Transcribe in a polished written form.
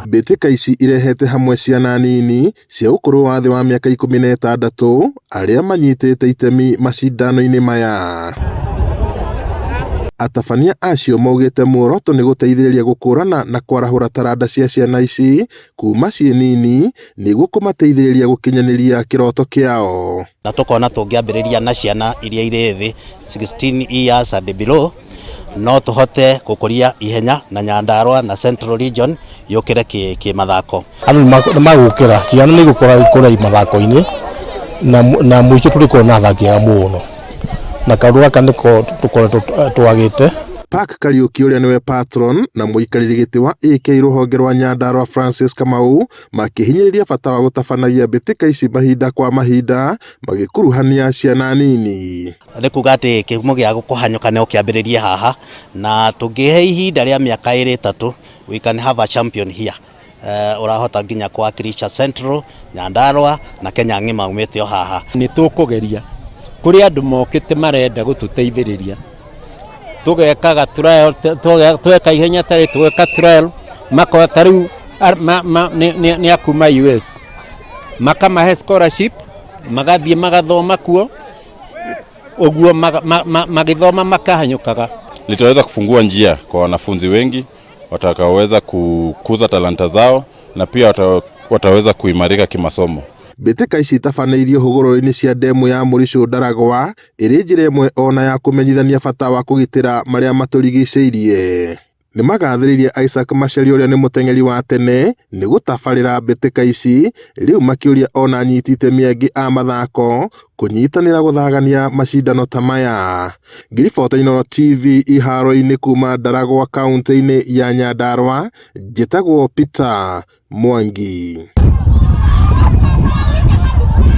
Mbĩtĩka ici irehete hamwe ciana nini cia ũkũrũ wa thĩ wa mĩaka 16 arĩa manyitĩte itemi macindano-inĩ maya. Atabania acio maugĩte muoroto nĩ gũteithĩrĩria gũkũrana na kwarahũra taranda cia ciana ici kuma ciĩ nini nĩguo kũmateithĩrĩria gũkinyanĩria kĩroto kĩao. Na tukona tũngĩambĩrĩria na ciana iria irĩ thĩ 16 years and below no tũhote gũkũria ihenya na Nyandarua na Central Region yũkĩre kĩmathako. Andũ nĩ magũkĩra ciana nĩ gũkũra mathako-inĩ na mũico tũrĩkorwo na athaki a mũno na kaũndũ gaka nĩko tũkoretwo twagĩte. Park Kariuki ũrĩa nĩwe patron na mũikarĩri gĩtĩ wa AK rũhonge rwa Nyandarua Francis Kamau makĩhinyĩrĩria bata wa gũtabanagia mbĩtĩka ici mahinda kwa mahinda magĩkuruhania ciana nini. Nĩ kuga atĩ kĩhumo gĩa gũkũhanyũka no kĩambĩrĩrie haha na tũngĩhe ihinda rĩa mĩaka 2-3 we can have a champion here. Ũrahota nginya kũwakilisha Central, Nyandarua na Kenya ng'ima umĩte o haha. Nĩ tũkũgeria kũrĩ andũ mokĩte marenda gũtũteithĩrĩria tugekaga trial tweka ihenya tarĩ tweka trial makota rĩu nĩ akuma US makamahe scholarship magathiĩ magathoma kuo ũguo magĩthoma makahanyũkaga. Litaweza kufungua njia kwa wanafunzi wengi watakaoweza kukuza talanta zao na pia wataweza kuimarika kimasomo. Mbĩtĩka ici itabanĩirio hũgũrũrũ-inĩ cia ndemu ya Mũricho Ndaragwa ĩrĩ njĩra ĩmwe ona ya kũmenyithania bata wa kũgitĩra marĩa matũrigicĩirie. Nĩ magathĩrĩirie Isaac Macharia ũrĩa nĩ mũteng'eri wa tene nĩ gũtabarĩra mbĩtĩka ici rĩu makĩũria ona anyiti itemi angĩ a mathako kũnyitanĩra gũthagania macindano ta maya. Ngiribota Inooro TV iharo-inĩ kuma Ndaragwa kaunti-inĩ ya Nyandarua, njĩtagwo Peter Mwangi.